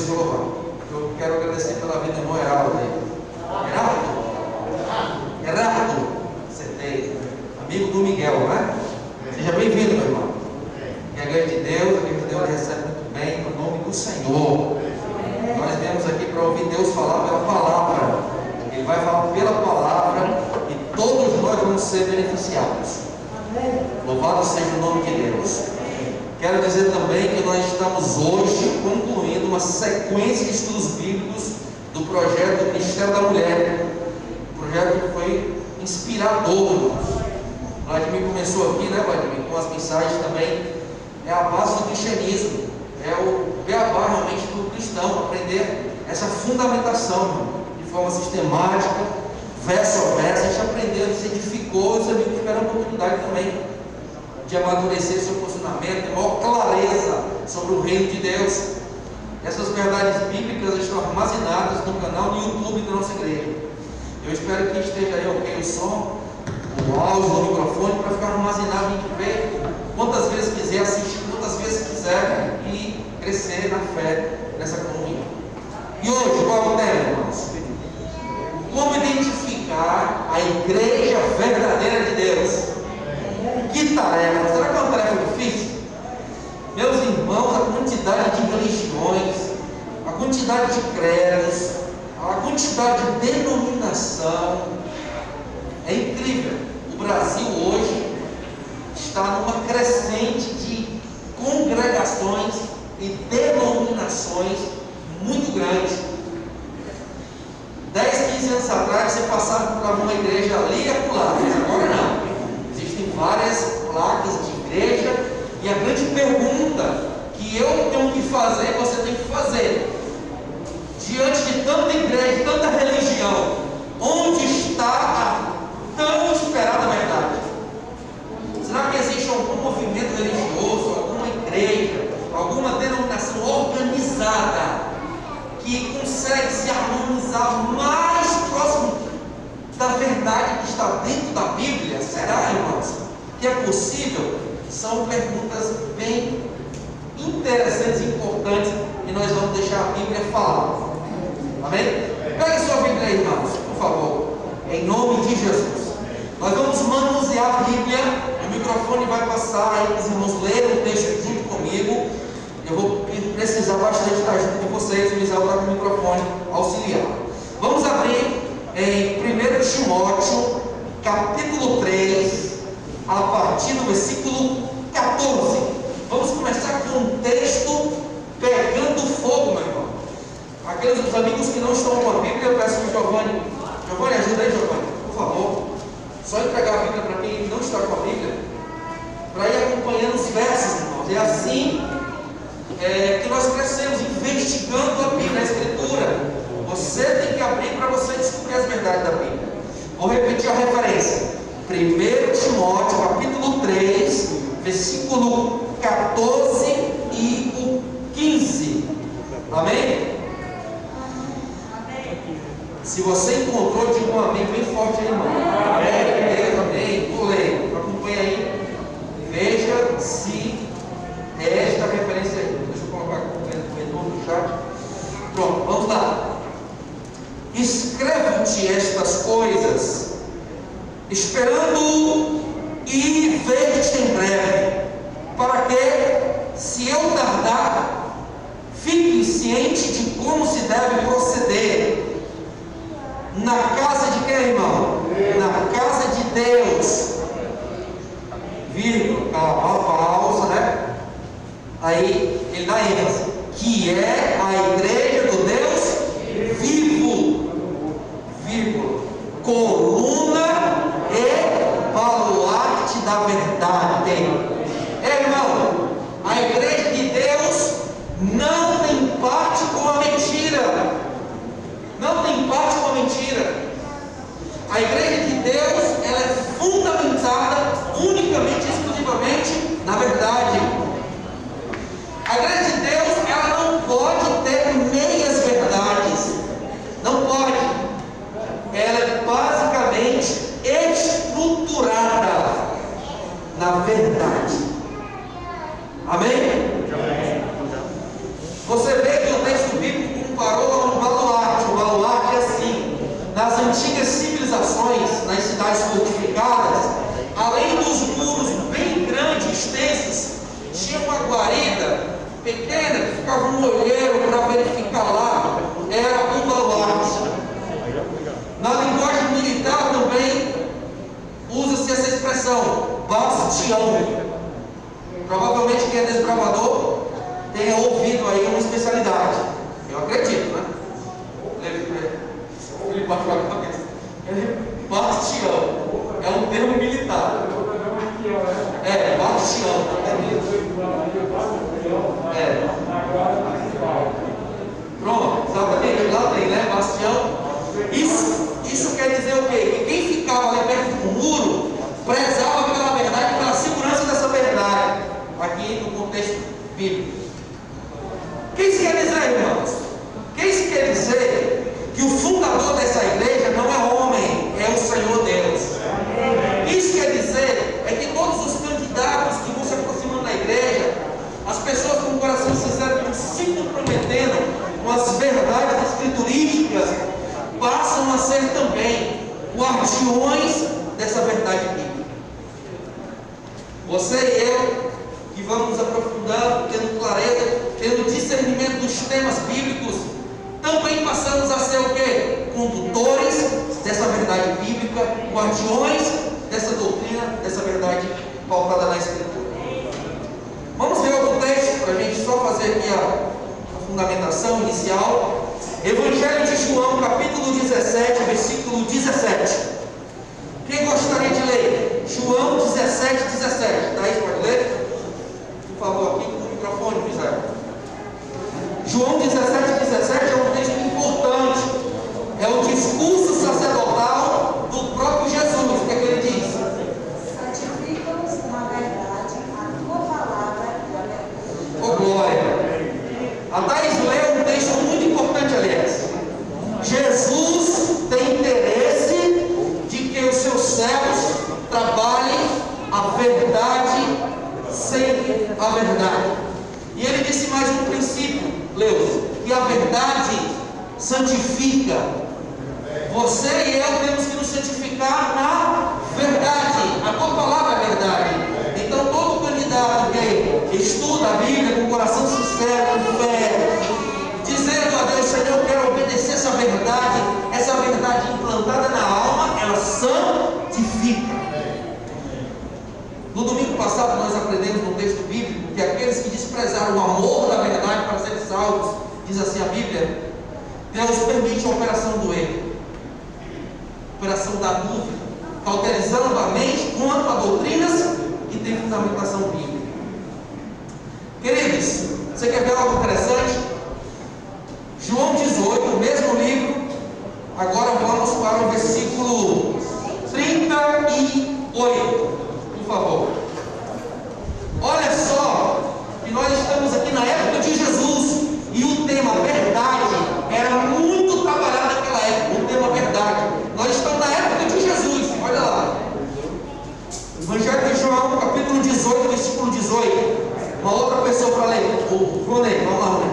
seja louvado. Eu quero agradecer pela vida do irmão Heraldo. Heraldo, acertei. Amigo do Miguel, né? Seja bem-vindo, meu irmão. Que a igreja de Deus ele recebe muito bem no nome do Senhor. Nós viemos aqui para ouvir Deus falar pela palavra. Ele vai falar pela palavra e todos nós vamos ser beneficiados. Louvado seja o nome de Deus. Quero dizer também que nós estamos hoje concluindo uma sequência de estudos bíblicos do projeto do Ministério da Mulher. Um projeto que foi inspirador. Vladimir começou aqui, né, Vladimir, com as mensagens também. É a base do cristianismo. É o beabá realmente do cristão, aprender essa fundamentação de forma sistemática, verso a verso. A gente aprendeu, se edificou, os amigos tiveram a oportunidade também de amadurecer seu posicionamento, ter maior clareza sobre o reino de Deus. Essas verdades bíblicas estão armazenadas no canal do YouTube da nossa igreja. Eu espero que esteja aí ok o som, o áudio, o microfone, para ficar armazenado, a gente vê quantas vezes quiser assistir, quantas vezes quiser e crescer na fé nessa comunhão. E hoje, qual é o tema, irmãos? Como identificar a igreja verdadeira de Deus? Que tarefa? Será que é uma tarefa difícil? Meus irmãos, a quantidade de religiões, a quantidade de credos, a quantidade de denominação é incrível. O Brasil hoje está numa crescente de congregações e denominações muito grande. 10, 15 anos atrás você passava por uma igreja ali e acolá, mas agora não. Existem várias placas de igreja e a grande pergunta que eu tenho que fazer, você tem que fazer, diante de tanta igreja, tanta religião, onde está a tão esperada verdade? Será que existe algum movimento religioso, alguma igreja, alguma denominação organizada que consegue se harmonizar mais próximo da verdade que está dentro da Bíblia? Será, irmãos, que é possível? São perguntas bem interessantes e importantes e nós vamos deixar a Bíblia falar. Amém? Pegue sua Bíblia aí, irmãos, por favor, em nome de Jesus. Nós vamos manusear a Bíblia. O microfone vai passar aí para os irmãos lerem o texto junto comigo. Eu vou precisar bastante estar junto com vocês. O Isabel está com o microfone auxiliar. Vamos abrir em 1 Timóteo, capítulo 3, a partir do versículo 14. Vamos começar com um texto pegando fogo, meu irmão. Aqueles amigos que não estão com a Bíblia, eu peço que o Giovanni, ajuda aí, Giovanni, por favor. Só entregar a Bíblia para quem não está com a Bíblia, para ir acompanhando os versos, irmãos. É assim que nós crescemos, investigando a Bíblia, a Escritura. Você tem que abrir para você descobrir as verdades da Bíblia. Vou repetir a referência. 1 Timóteo, capítulo 3, versículo 14 e o 15. Amém? Se você encontrou, diga um amém bem forte aí, irmão. Amém, amém. Vou ler, acompanha aí. Veja se é esta referência aí. Deixa eu colocar aqui o retorno no chat. Pronto, vamos lá. Escrevo-te estas coisas, esperando e ver-te em breve, para que, se eu tardar, fique ciente de como se deve proceder. Na casa de quem, irmão? Na casa de Deus. Vírgula, uma pausa, né? Aí ele dá ênfase, que é a igreja do Deus vivo, vírgula, coluna e baluarte da verdade. Irmão, a igreja de Deus não tem parte com a mentira. antigas civilizações, nas cidades fortificadas, além dos muros bem grandes, extensos, tinha uma guarida pequena que ficava um olheiro para verificar lá, era um baluarte. Na linguagem militar também usa-se essa expressão, bastião. Provavelmente quem é desbravador tenha ouvido aí uma especialidade. Eu acredito, né? Ele bate a cabeça. Bastião. É um termo militar. É, bastião. É. Pronto, sabe aqui? Lá tem, né? Bastião. Isso quer dizer o quê? Que quem ficava ali perto do muro prezava pela verdade, pela segurança dessa verdade. Aqui no contexto bíblico. O que isso quer dizer, irmãos? O que isso quer dizer? Que o fundador dessa igreja não é homem, é o Senhor Deus. Isso quer dizer é que todos os candidatos que vão se aproximando da igreja, as pessoas com o coração sincero que se comprometendo com as verdades escriturísticas, passam a ser também guardiões dessa verdade bíblica. Você e eu, que vamos nos aprofundando, tendo clareza, tendo discernimento dos temas bíblicos, também passamos a ser o quê? Condutores dessa verdade bíblica, guardiões dessa doutrina, dessa verdade pautada na Escritura. Vamos ver outro texto, para a gente só fazer aqui a fundamentação inicial. Evangelho de João, capítulo 17, versículo 17. Quem gostaria de ler? João 17, 17. Thaís, pode ler? Por favor, aqui com o microfone, Misael. João 17, 17 é um texto importante. É o discurso sacerdotal do próprio Jesus. O que é que ele diz? Santifica-nos na verdade, a tua palavra é a verdade. Oh, glória! A Thaís leu um texto muito importante, aliás. Jesus tem interesse de que os seus servos trabalhem a verdade sem a verdade. E ele disse mais um princípio, Leus, que a verdade santifica. Você e eu temos que nos santificar na verdade. A tua palavra é verdade. Então todo candidato que estuda a Bíblia com coração sincero, com fé, dizendo a Deus, Senhor, eu quero obedecer essa verdade implantada na alma, ela santifica. No domingo passado nós aprendemos no texto bíblico que aqueles que desprezaram o amor da verdade para serem salvos, diz assim a Bíblia, Deus permite a operação do erro, operação da dúvida, cauterizando a mente quanto a doutrinas que têm fundamentação bíblica. Queridos, você quer ver algo interessante? João 18, o mesmo livro, agora vamos para o versículo 38, por favor. Olha só, que nós estamos aqui na época de Jesus, e o tema verdade era muito trabalhado naquela época, o tema verdade. Nós estamos na época de Jesus, olha lá. Evangelho de João, capítulo 18, versículo 18. Uma outra pessoa para ler. O Ronei, vamos lá, Ronei.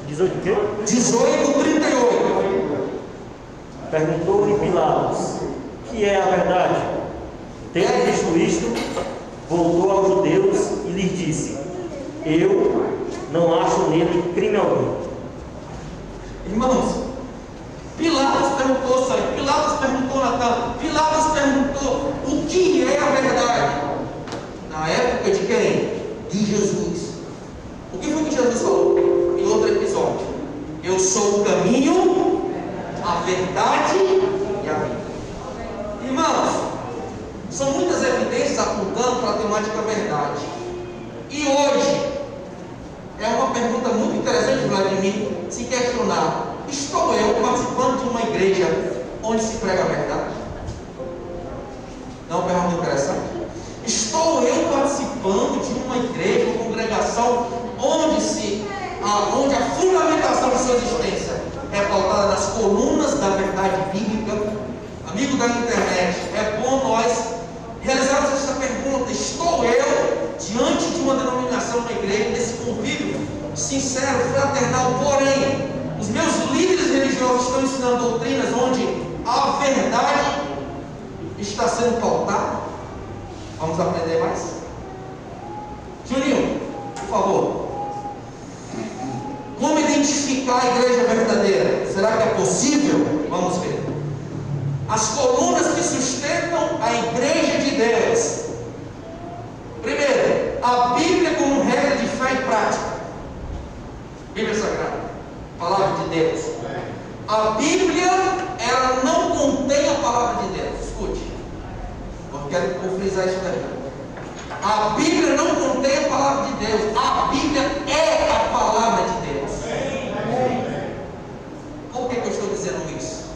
18 o quê? 18, 38. Perguntou-lhe Pilatos, que é a verdade? Tendo visto isto, voltou aos judeus e lhes disse, eu não acho nele crime algum. Irmãos, Pilatos perguntou, Pilatos perguntou Natan, Pilatos perguntou o que é a verdade? Na época de quem? De Jesus. O que foi que Jesus falou em outro episódio? Eu sou o caminho, a verdade e a vida. Irmãos, são muitas evidências apontando para a temática verdade. E hoje é uma pergunta muito interessante, Vladimir, se questionar. Estou eu participando de uma igreja onde se prega a verdade? Não é uma pergunta interessante? Estou eu participando de uma igreja, uma congregação onde a fundamentação de sua existência é pautada nas colunas da verdade bíblica? Amigo da internet, é bom nós realizarmos essa pergunta. Estou eu diante de uma denominação na igreja, desse convívio sincero, fraternal, porém os meus líderes religiosos estão a igreja verdadeira? Será que é possível? Vamos ver. As colunas que sustentam a igreja de Deus. Primeiro, a Bíblia como regra de fé e prática. Bíblia Sagrada, palavra de Deus. A Bíblia, ela não contém a palavra de Deus. Escute, eu quero frisar isso daí. A Bíblia não contém a palavra de Deus. A Bíblia é a palavra de Deus. Por que eu estou dizendo isso?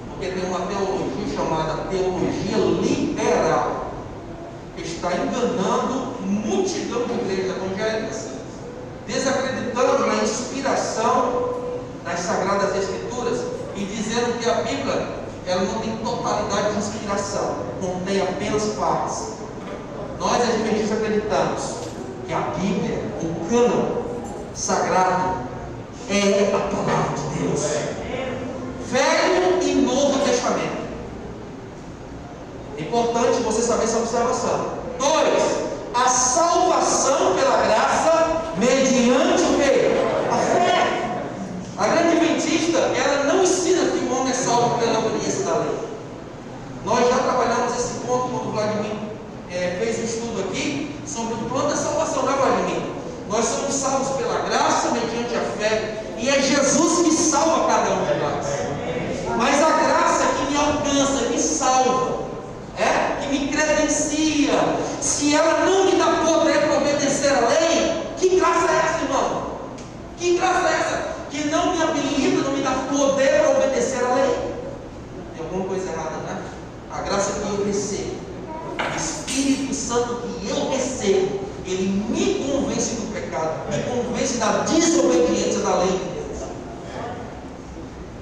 Porque tem uma teologia chamada teologia liberal, que está enganando multidão de igrejas evangélicas, desacreditando na inspiração das Sagradas Escrituras e dizendo que a Bíblia ela não tem totalidade de inspiração, contém apenas partes. Nós adventistas acreditamos que a Bíblia, o cânon sagrado, é a palavra de Deus. Velho e Novo Testamento. Importante você saber essa observação. 2. A salvação pela graça mediante o quê? A fé. A grande adventista, ela não ensina que o homem é salvo pela obediência da lei. Nós já trabalhamos esse ponto quando o Vladimir fez um estudo aqui sobre o plano da salvação, não é, Vladimir? Nós somos salvos pela graça mediante a fé, e é Jesus que salva cada um de nós. Mas a graça que me alcança, me salva, que me credencia, se ela não me dá poder para obedecer a lei, que graça é essa, irmão? Que graça é essa? Que não me habilita, não me dá poder para obedecer a lei. Tem alguma coisa errada, né? A graça que eu recebo, o Espírito Santo que eu recebo, ele me convence do pecado, me convence da desobediência da lei de Deus.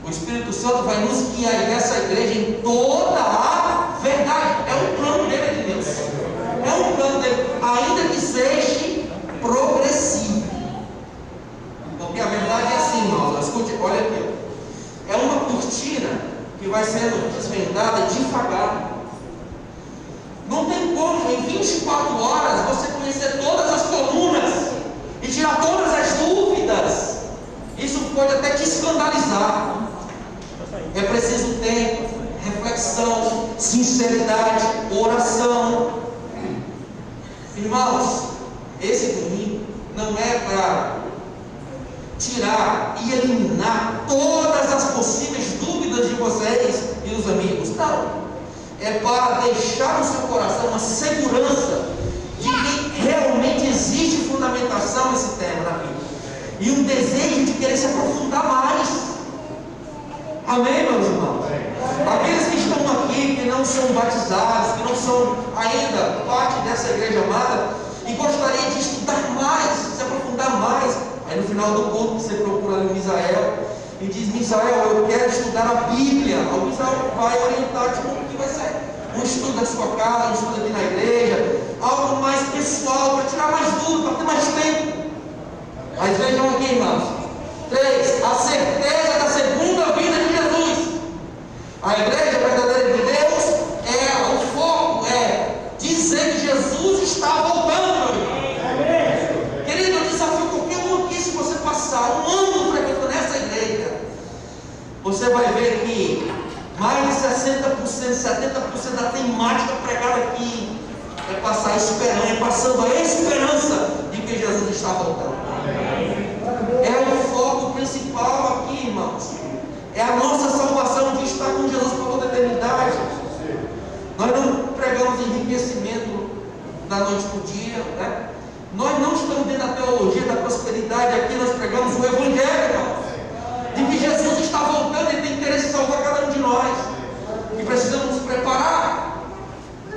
O Espírito Santo vai nos guiar nessa igreja em toda a verdade. É um plano dele, de Deus. É um plano dele, ainda que seja progressivo. Porque a verdade é assim, irmãos. Escute, olha aqui. É uma cortina que vai sendo desvendada devagar. Não tem como em 24 horas você conhecer todas as colunas e tirar todas as dúvidas. Isso pode até te escandalizar. É preciso tempo, reflexão, sinceridade, oração. Irmãos, esse domingo não é para tirar e eliminar todas as possíveis dúvidas de vocês e dos amigos. Não. É para deixar no seu coração uma segurança de que realmente existe fundamentação nesse tema na Bíblia. E um desejo de querer se aprofundar mais. Amém, meus irmãos? Aqueles que estão aqui, que não são batizados, que não são ainda parte dessa igreja amada, e gostaria de estudar mais, se aprofundar mais. Aí no final do culto você procura ali o Misael e diz: Misael, eu quero estudar a Bíblia. O Misael vai orientar de como que vai ser um estudo da sua casa, um estudo aqui na igreja, algo mais pessoal, para tirar mais dúvida, para ter mais tempo. Mas vejam aqui, irmãos. 3. A certeza da segunda vinda de Jesus. A igreja verdadeira de Deus, o foco é dizer que Jesus está voltando, meu irmão. Querido, eu desafio qualquer um aqui, se você passar um ano frequentando essa igreja, você vai ver que mais de 60%, 70% da temática pregada aqui é passar esperança, passando a esperança de que Jesus está voltando. É o foco principal aqui, irmãos. É a nossa salvação de estar com Jesus por toda a eternidade. Nós não pregamos enriquecimento da noite para o dia, né? Nós não estamos dentro da teologia da prosperidade. Aqui nós pregamos o Evangelho, irmãos, de que Jesus está voltando e tem interesse em salvar cada um de nós. E precisamos nos preparar.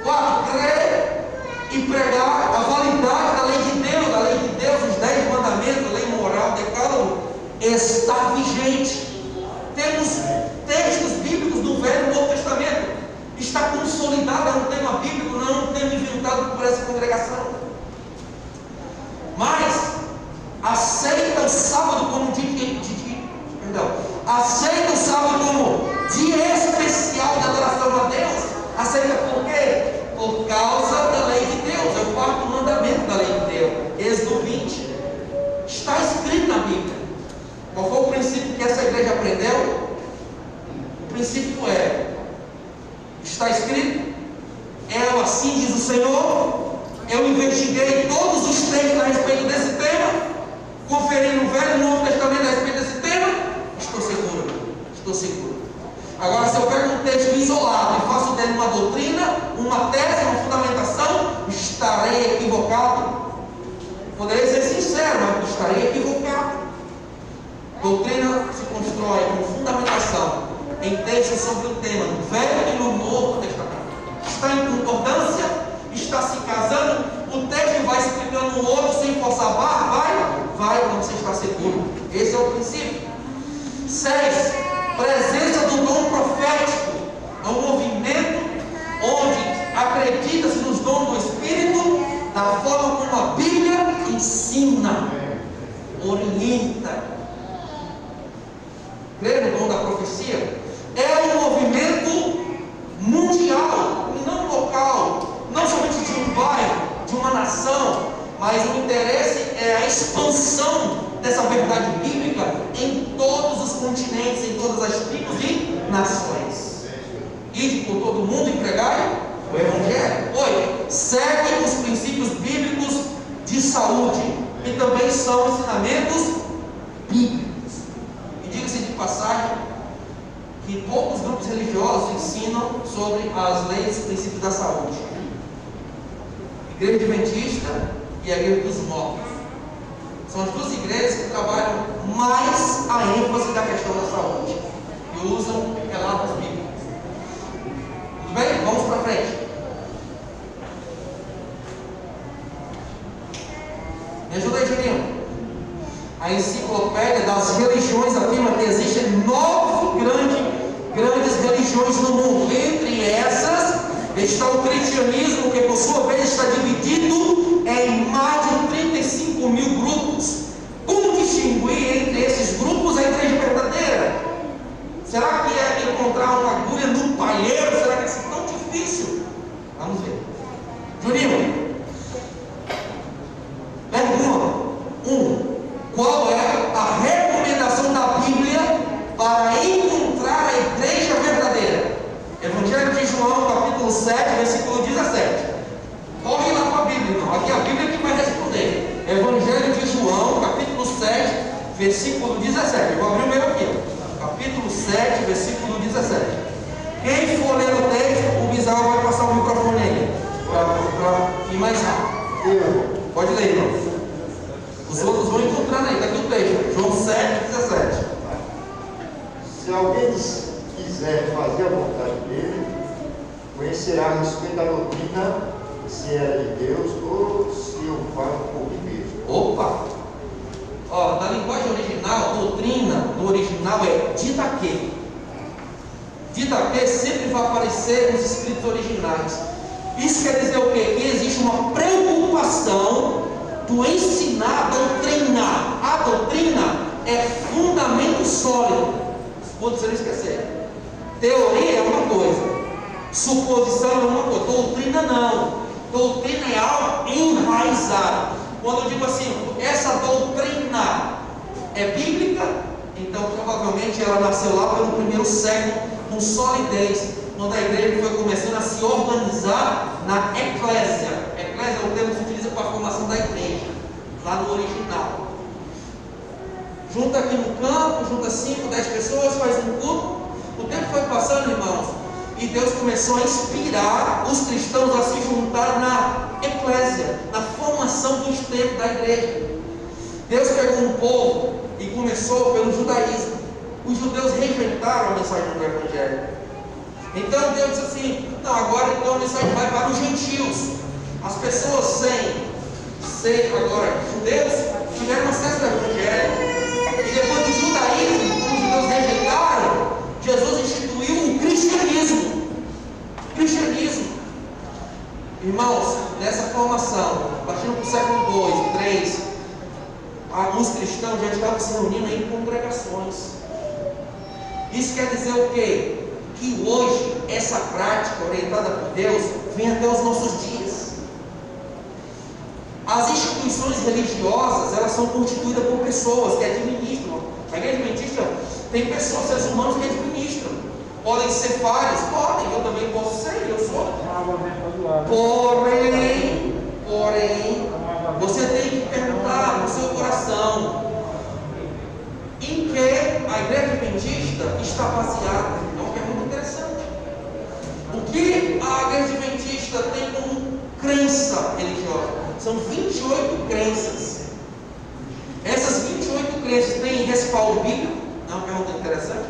4. Crer e pregar a validade da lei de Deus. A lei de Deus, os 10 mandamentos, a lei moral, decálogo, está vigente. Temos textos bíblicos do Velho e Novo Testamento. Está consolidado, é um tema bíblico, não é um tema inventado por essa congregação. Mas aceita o sábado como aceita o sábado como dia especial de adoração a Deus. Aceita por quê? Por causa da lei de Deus. É o 4º mandamento da lei de Deus. Êxodo 20. Está escrito na Bíblia. Qual foi o princípio aprendeu? O princípio está escrito, assim diz o Senhor. Eu investiguei todos os textos a respeito desse tema, conferi no Velho e no Novo Testamento a respeito desse tema, estou seguro. Agora, se eu pego um texto isolado e faço dele uma doutrina, uma tese, uma fundamentação, estarei equivocado. Poderia ser sincero, mas estarei equivocado. Doutrina se constrói com fundamentação em textos sobre o tema no Velho e no Novo Testamento. Está em concordância? Está se casando? O texto vai explicando o outro sem forçar a barra? Vai quando você está seguro. Esse é o princípio. 6. Presença do dom profético. É um movimento onde acredita-se nos dons do Espírito da forma como a Bíblia ensina, orienta. Crê no dom da profecia? É um movimento mundial, não local, não somente de um bairro, de uma nação, mas o interesse é a expansão dessa verdade bíblica em todos os continentes, em todas as tribos e nações. Ide por todo mundo e pregai o Evangelho. 8. Segue os princípios bíblicos de saúde, que também são ensinamentos bíblicos. E diga-se de passagem que poucos grupos religiosos ensinam sobre as leis e princípios da saúde. Igreja Adventista e a Igreja dos Mortos são as duas igrejas que trabalham mais a ênfase da questão da saúde e usam relatos bíblicos. Tudo bem? Vamos para frente. Me ajuda aí, Juninho. A enciclopédia das religiões afirma que existem 9 grandes religiões no mundo. Entre essas está o cristianismo, que por sua vez está dividido em mais de 35 mil grupos. Como distinguir entre esses grupos a igreja verdadeira? Será que é encontrar uma agulha no palheiro? Será que é tão difícil? Vamos ver. Juninho, pergunta 1. Qual é a recomendação da Bíblia para encontrar a igreja verdadeira? Evangelho de João, capítulo 7, versículo 17. Corre lá para a Bíblia, então. Aqui é a Bíblia que vai responder. Evangelho de João, capítulo 7, versículo 17. Eu vou abrir o meu aqui, ó. Capítulo 7, versículo 17. Quem for ler o texto, o Bizarro vai passar o microfone aí, para ir mais rápido. Pode ler, irmão. Os outros vão encontrando aí, daqui o texto. João 7, 17. Se alguém quiser fazer a vontade dele, conhecerá a respeito da doutrina, se é de Deus ou se eu falo por mim mesmo. Opa! Ó, na linguagem original, doutrina, no original é didaquê. Didaquê sempre vai aparecer nos escritos originais. Isso quer dizer o quê? Que existe uma preocupação do ensinar a doutrina. A doutrina é fundamento sólido. Vou dizer, não esquecer. Teoria é uma coisa, suposição é uma coisa, doutrina não. Doutrina é algo enraizado. Quando eu digo assim, essa doutrina é bíblica, então provavelmente ela nasceu lá pelo primeiro século, com solidez, quando a igreja foi começando a se organizar na eclésia. Eclésia é o termo que se utiliza para a formação da igreja, lá no original. Junta aqui no campo, junta 5, 10 pessoas, faz um culto. O tempo foi passando, irmãos, e Deus começou a inspirar os cristãos a se juntar na eclésia, na formação dos templos da igreja. Deus pegou um povo e começou pelo judaísmo. Os judeus rejeitaram a mensagem do Evangelho. Então Deus disse assim: não, agora então a mensagem vai para os gentios. As pessoas sem agora judeus tiveram acesso ao Evangelho. E depois do judaísmo, como os judeus rejeitaram, Jesus instituiu o cristianismo. Irmãos, nessa formação, partindo para o século 2, 3, alguns cristãos já estavam se reunindo em congregações. Isso quer dizer o quê? Que hoje essa prática orientada por Deus vem até os nossos dias. As instituições religiosas, elas são constituídas por pessoas que administram. A igreja adventista Tem pessoas, seres humanos que administram. Podem ser falhos? Podem, eu também posso ser, eu sou. Porém, você tem que perguntar no seu coração em que a igreja adventista está baseada. É uma pergunta interessante. O que a igreja adventista tem como crença religiosa? São 28 crenças. Essas 28 crenças têm respaldo bíblico? É uma pergunta interessante?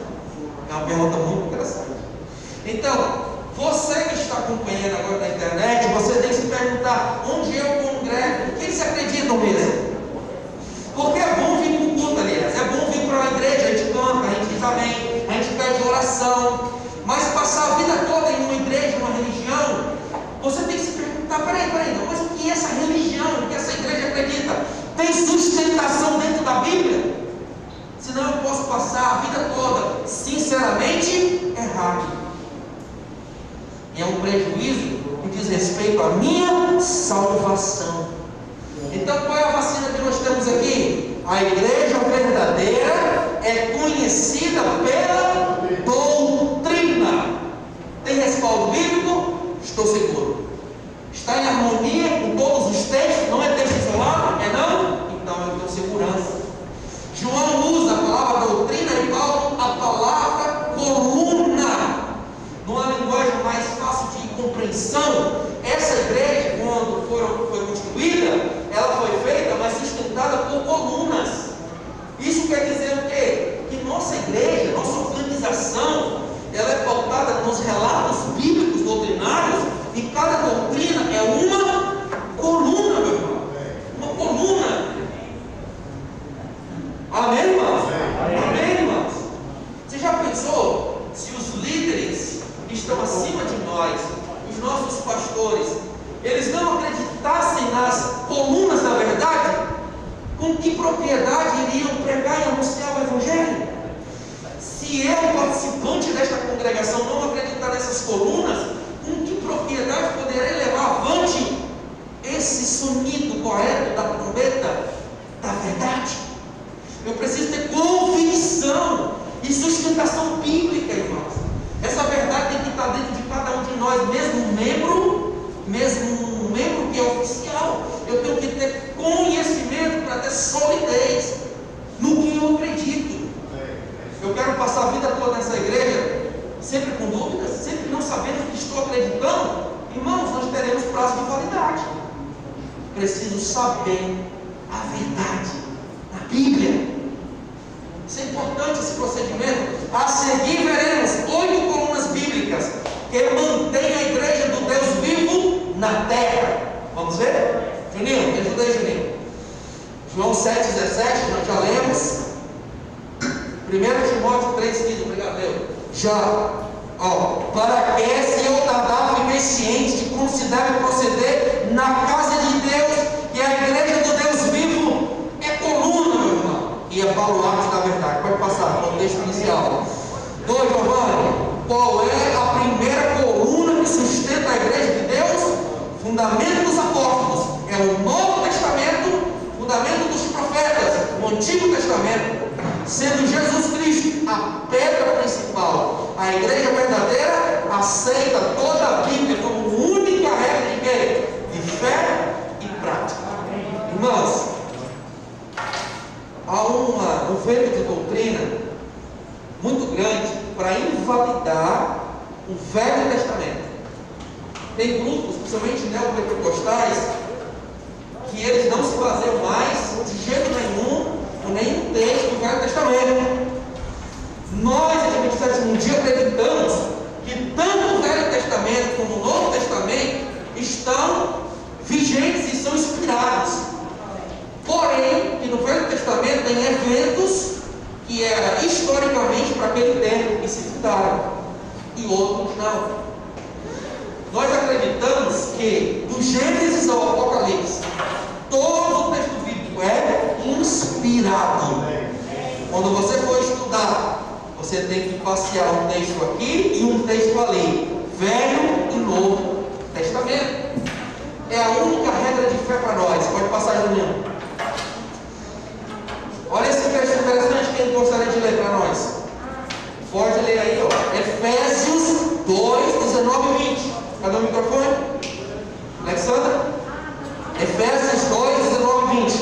É uma pergunta muito interessante. Então, você que está acompanhando agora na internet, você tem que se perguntar: onde eu congrego? O que eles acreditam mesmo? Porque é bom vir para o culto, aliás, é bom vir para a igreja, a gente canta, a gente diz amém, a gente pede oração, mas passar a vida toda em uma igreja, uma religião, você tem que se perguntar: peraí, não, mas o que essa religião, o que essa igreja acredita? Tem sustentação dentro da Bíblia? Senão eu posso passar a vida toda, sinceramente, errado. E é um prejuízo que diz respeito à minha salvação. Então, qual é a vacina que nós temos aqui? A igreja verdadeira é conhecida pela doutrina. Tem respaldo bíblico? Estou seguro. Está em harmonia com todos os textos? Não é texto isolado? É não? Então eu tenho segurança. João usa a palavra doutrina igual a palavra coluna. Numa linguagem mais fácil de compreensão, essa igreja, quando foi construída, ela foi feita, mas sustentada por colunas. Isso quer dizer o quê? Que nossa igreja, nossa organização, ela é pautada nos relatos bíblicos doutrinários, e cada doutrina é uma coluna, meu irmão. Uma coluna. Amém, irmãos? Amém, irmãos? Você já pensou se os líderes que estão acima de nós, os nossos pastores, eles não acreditassem nas colunas da verdade? Com que propriedade iriam pregar e anunciar o Evangelho? Se eu, participante desta congregação, não acreditar nessas colunas, com que propriedade poderei levar avante esse sonido correto da trombeta da verdade? Eu preciso ter convicção e sustentação bíblica, irmãos. Essa verdade tem que estar dentro de cada um de nós, mesmo um membro que é oficial. Eu tenho que ter conhecimento para ter solidez no que eu acredito. Eu quero passar a vida toda nessa igreja, sempre com dúvidas, sempre não sabendo o que estou acreditando. Irmãos, nós teremos prazo de validade. Preciso saber a verdade na Bíblia. Isso é importante, esse procedimento. A seguir veremos 8 colunas bíblicas que mantêm a igreja do Deus vivo na terra. Vamos ver? Juninho, me ajuda aí, Juninho. João 7,17, nós já lemos. 1 Timóteo 3,15, obrigado, Deus. Já, para que se eu tardar, fiquei ciente de como se deve proceder na casa de Deus, e a igreja do Deus vivo é coluna, meu irmão, e é baluarte da verdade. Pode passar para o texto inicial. 2, Giovanni, qual é a primeira coluna que sustenta a igreja de Deus? Fundamento dos apóstolos, é o Novo Testamento, fundamento dos profetas, o Antigo Testamento, sendo Jesus Cristo a pedra principal. A igreja verdadeira aceita toda a Bíblia como única regra de quê? De fé e prática. Irmãos, há um vento de doutrina muito grande para invalidar o Velho Testamento. Tem grupos, principalmente neopentecostais, que eles não se baseiam mais de jeito nenhum por nenhum texto do Velho Testamento. Nós, adventistas, um dia acreditamos que tanto o Velho Testamento como o Novo Testamento estão vigentes e são inspirados. Porém, que no Velho Testamento tem eventos que eram historicamente para aquele tempo que se citaram, e outros não. Nós acreditamos que do Gênesis ao Apocalipse, todo o texto bíblico é inspirado. Quando você for estudar, você tem que passear um texto aqui e um texto ali, Velho e Novo Testamento. É a única regra de fé para nós. Pode passar, Julião. Olha esse texto interessante que ele gostaria de ler para nós. Cadê o microfone? Alexandra? Efésios 2, 19 e 20.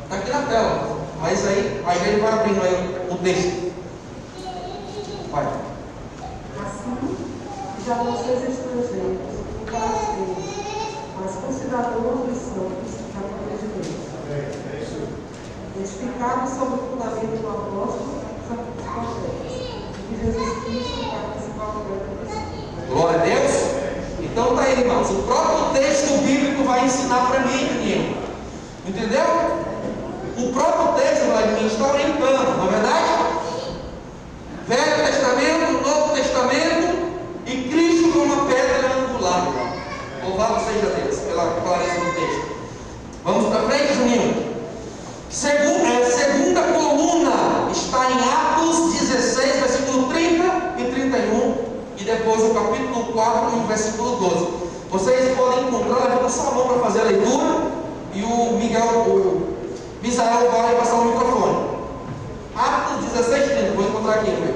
Está aqui na tela. Mas aí ele vai abrindo aí o texto. Vai. Assim, já vocês estrangeiros, e forasteiros, mas concidadãos dos santos da glória de Deus, edificados sobre o fundamento do apóstolo e dos profetas, de que Jesus Cristo é a principal pedra do Senhor. Glória a Deus. Então tá aí, irmãos. O próprio texto bíblico vai ensinar para mim, menino. Entendeu? O próprio texto, Vladimir, está orientando, não é verdade? Velho Testamento, Novo Testamento e Cristo como a pedra angular. Louvado seja Deus pela clareza do texto. Vamos para frente, Juninho. Segunda coluna está em Atos 16, versículo 30 e 31, e depois o capítulo 4, no versículo 12. Vocês podem encontrar, levanta sua mão para fazer a leitura, e o Misael vai passar o microfone. Atos 16, 30, vou encontrar aqui, viu?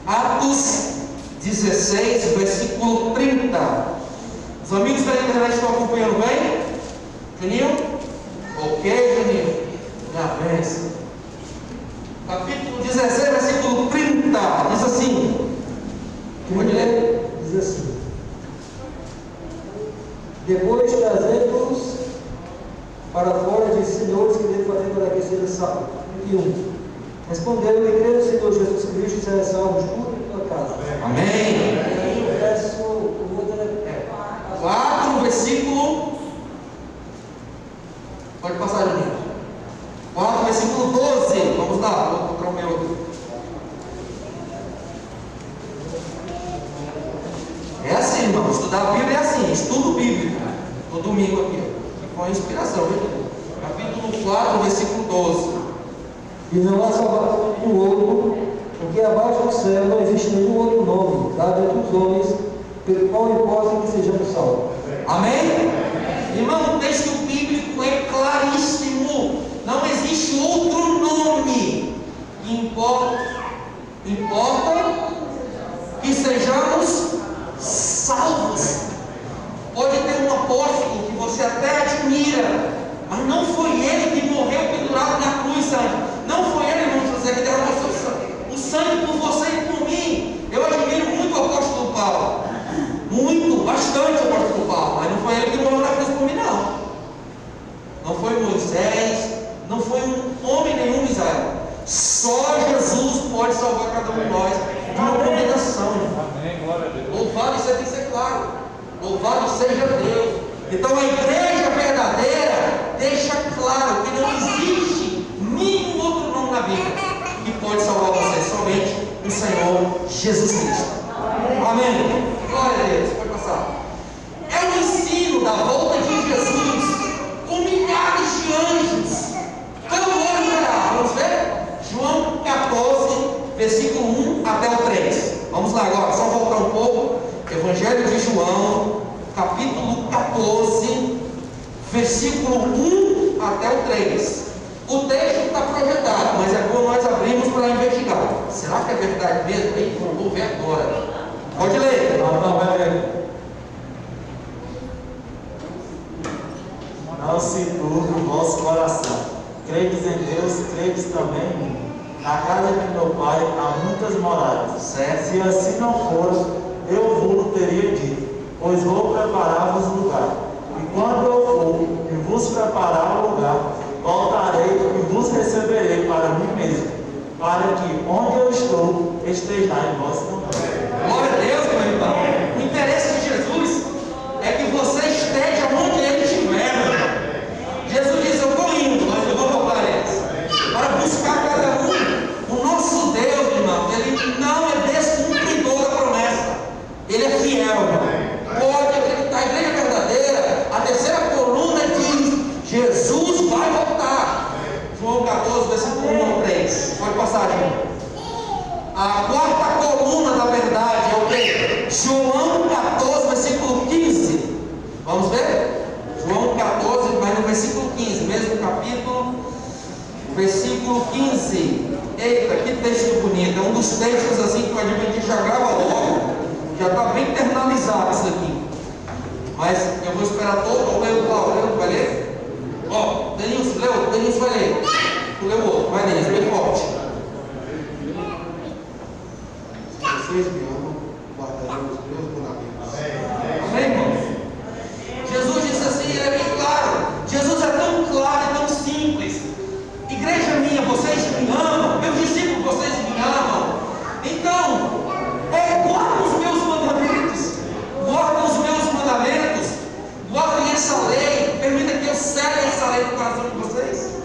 Atos 16, versículo 30. Os amigos da internet estão acompanhando bem? Juninho? Ok, Juninho. Minha bênção. Capítulo 16, versículo 30. Diz assim. Pode ler? Diz assim: depois trazendo-os para fora, disse: senhores, que devo fazer para aquecer o sábado? 21. Respondeu-lhe: creio no Senhor Jesus Cristo, será salvo tu e tua casa. Amém. O verso 4, versículo. Pode passar, Juninho. 4, versículo 12. Vamos lá, vou encontrar o meu aqui. É assim, irmão. Estudar a Bíblia é assim. Estudo bíblico. No domingo aqui. Ó. Com inspiração, viu? Capítulo 4, versículo 12. e não há salvação do outro, porque abaixo do céu não existe nenhum outro nome dado entre os homens, pelo qual importa que sejamos salvos. Amém? Irmão, o texto bíblico é claríssimo. Não existe outro nome. Importa que sejamos salvos. Pode ter um apóstolo que você até admira, mas não foi ele que morreu pendurado na cruz, sangue. Não foi ele, irmão José, que derramou o sangue por você e por mim. Eu admiro muito o apóstolo Paulo. Muito, bastante o apóstolo Paulo. Mas não foi ele que morreu na cruz por mim, não. Não foi Moisés, não foi um homem nenhum, Israel. Só Jesus pode salvar cada um de nós de uma condenação. Amém, glória a Deus. Louvado, isso tem que ser claro. Louvado seja Deus. Então a igreja verdadeira deixa claro que não existe nenhum outro nome na Bíblia que pode salvar você, somente o Senhor Jesus Cristo. Amém. Glória a Deus. Pode passar. É o ensino da volta de Jesus com milhares de anjos. Cada olho verá. Vamos ver? João 14, versículo 1 até o 3. Vamos lá agora, só voltar um pouco. Evangelho de João, capítulo 14, versículo 1 até o 3. O texto está projetado, mas é bom nós abrimos para investigar. Será que é verdade mesmo? Aí, vou ver agora. Pode ler. Não se turbe o vosso coração. Credes em Deus, credes também em mim. Na casa de meu pai há muitas moradas. Certo. Se assim não fosse, eu vos teria dito, pois vou preparar-vos lugar. E quando eu for e vos preparar o lugar, voltarei e vos receberei para mim mesmo, para que onde eu estou, estejais vós também. Glória a Deus, meu irmão. O interesse de Jesus é que você esteja onde ele estiver. Meu irmão. Jesus disse: eu estou indo, mas eu vou voltar antes. Para buscar cada um. O nosso Deus, irmão, ele não é descumpridor da promessa. Ele é fiel, irmão. Pode acreditar. A igreja verdadeira, a terceira coluna diz: Jesus vai voltar. João 14, versículo 1 ao 3. Pode passar, gente. A quarta coluna da verdade versículo 15. Eita, que texto bonito. É um dos textos assim que o Adventista já grava logo. Já está bem internalizado isso aqui. Mas eu vou esperar todo. Ou eu, Paulo, vai ler? Ó, Denilson, leu? Denilson vai ler. Tu leu o outro, vai ler, bem forte. Vocês me amam, guardarão os meus mandamentos. Amém, irmãos? Jesus disse assim, ele é bem claro. Jesus é tão claro e tão simples. Igreja minha, vocês me amam. Meus discípulos, vocês me amam. Então, guardem os meus mandamentos. Guardem os meus mandamentos. Guardem essa lei. Permita que eu segue essa lei no coração de vocês.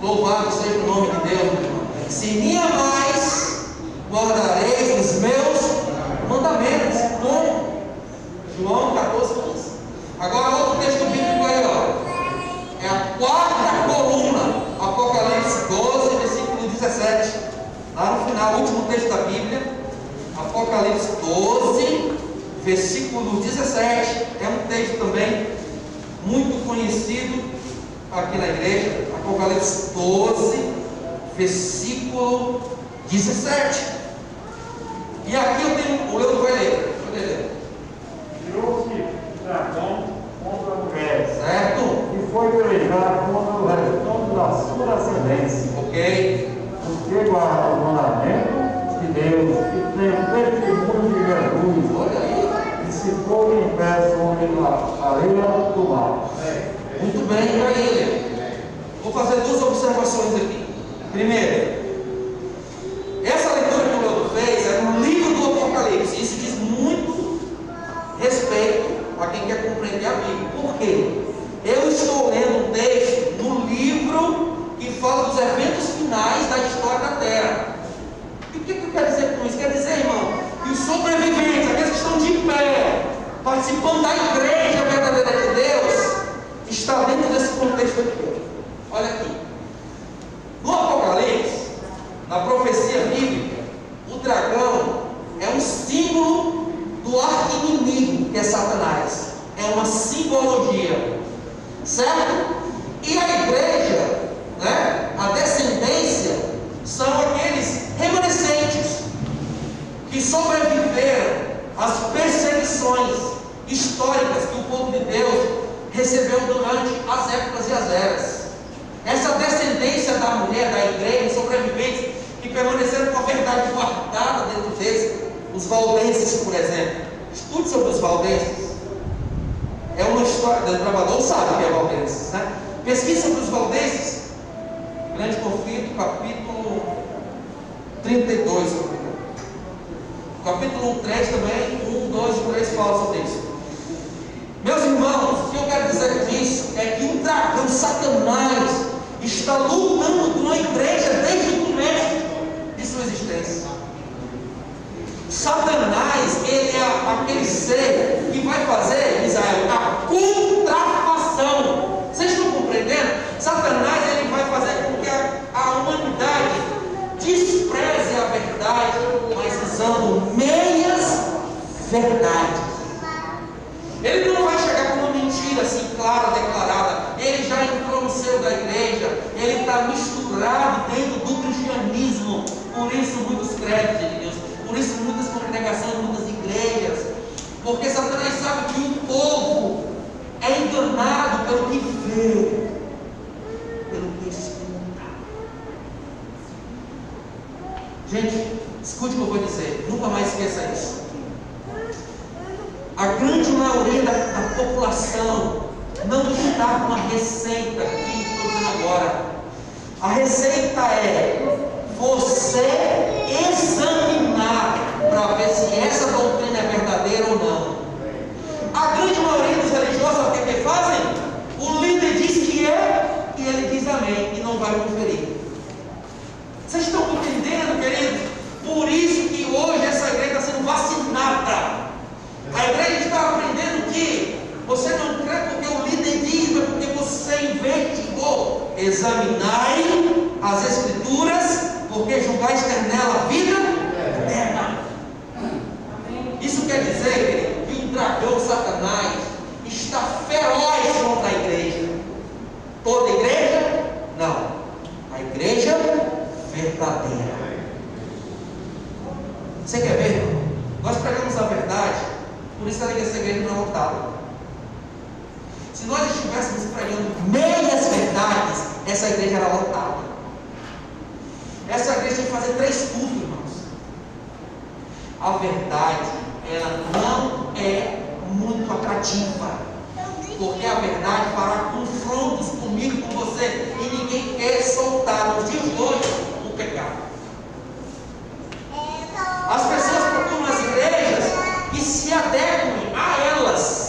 Louvado seja o nome de Deus, meu irmão. Se me amais, guardareis os meus mandamentos. Como? João 14, 15. Agora outro texto bíblico aí, ó. É a quarta coluna. Apocalipse 12, versículo 17. Lá no final, o último texto da Bíblia. Apocalipse 12, versículo 17. É um texto também muito conhecido aqui na igreja. Apocalipse 12, versículo 17. E aqui eu tenho, o Leandro vai ler. Deixa eu ler. Virou-se o dragão contra a mulher, Certo? e foi pelejar contra o restante da sua ascendência, Ok. porque guarda o mandamento de Deus e tem o testemunho de Jesus, Olha aí. e se for em pé sobre a areia do mar. Muito bem, e aí? Vou fazer duas observações aqui. Primeiro, essa leitura que o Leandro fez é no livro do Apocalipse. Isso diz muito respeito a quem quer compreender a Bíblia. Por quê? Eu estou lendo um texto no livro que fala dos eventos finais da história da Terra. E o que eu quero dizer com isso? Quer dizer, irmão, que os sobreviventes, aqueles que estão de pé, participando da igreja verdadeira de Deus, está dentro desse contexto aqui. Olha aqui. No Apocalipse, na profecia bíblica, o dragão é um símbolo do arqui-inimigo, que é Satanás. É uma simbologia. Certo? E a igreja, né, a descendência, são aqueles remanescentes que sobreviveram às perseguições históricas que o povo de Deus recebeu durante as épocas e as eras. Essa descendência da mulher, da igreja, sobreviventes que permaneceram com a verdade guardada dentro deles, os valdenses, por exemplo. Estude sobre os valdenses. É uma história, o gravador sabe o que é valdenses, né? Pesquisa sobre os valdenses. Grande Conflito, capítulo 32, se não me engano. Capítulo 3 também, 1, 2 e 3 fala sobre isso. Meus irmãos, o que eu quero dizer com isso é que o dragão Satanás está lutando com a igreja desde o começo de sua existência. Satanás, ele é aquele ser que vai fazer, Israel, a contrafação. Vocês estão compreendendo? Satanás, ele vai fazer com que a humanidade despreze a verdade, mas usando meias verdades. Ele não vai chegar com uma mentira assim clara, declarada. Ele já entrou no seio da igreja. Ele está misturado dentro do cristianismo. Por isso muitos crentes de Deus. Por isso muitas congregações, muitas igrejas. Porque Satanás sabe que o povo é enganado pelo que vê, pelo que escuta. Gente, escute o que eu vou dizer. Nunca mais esqueça isso. A grande maioria da população não está com uma receita que estou dizendo agora. A receita é você examinar para ver se essa doutrina é verdadeira ou não. A grande maioria dos religiosos, sabe o que fazem? O líder diz que é e ele diz amém e não vai conferir. Vocês estão entendendo, queridos? Por isso que hoje essa igreja está sendo vacinada. A igreja está aprendendo que você não crê porque o líder diz, mas porque você investigou. Examinai as escrituras, porque julgais ter nela a vida eterna. Isso quer dizer que o dragão Satanás está feroz contra a igreja. Toda igreja? Não. A igreja essa igreja era lotada. Essa igreja tinha que fazer 3 cultos, irmãos. A verdade, ela não é muito atrativa. Porque a verdade fará confrontos comigo, com você, e ninguém quer soltar nos dias de hoje o pecado. As pessoas procuram as igrejas que se adequem a elas.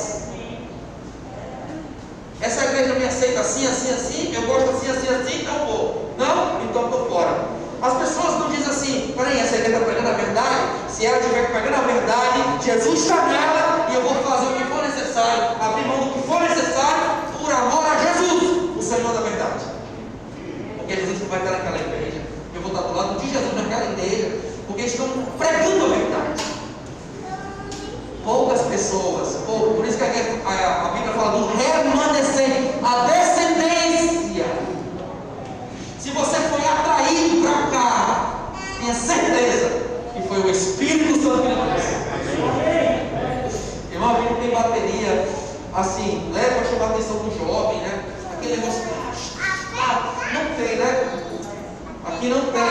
Essa igreja me aceita assim, assim, assim, eu gosto assim, assim, assim, então vou. Não? Então estou fora. As pessoas não dizem assim, peraí, essa igreja está pregando a verdade? Se ela estiver pregando a verdade, Jesus está nela e eu vou fazer o que for necessário, abrir mão do que for necessário, por amor a Jesus, o Senhor da verdade. Porque Jesus não vai estar naquela igreja. Eu vou estar do lado de Jesus naquela igreja, porque eles estão pregando a verdade. Poucas pessoas, por isso que a Bíblia fala do remanescente, a descendência. Se você foi atraído para cá, tenha certeza que foi o Espírito Santo que lhe trouxe. Irmão, a Bíblia tem bateria, assim, leva para chamar a atenção do jovem, né? Aquele negócio, não tem, né? Aqui não tem.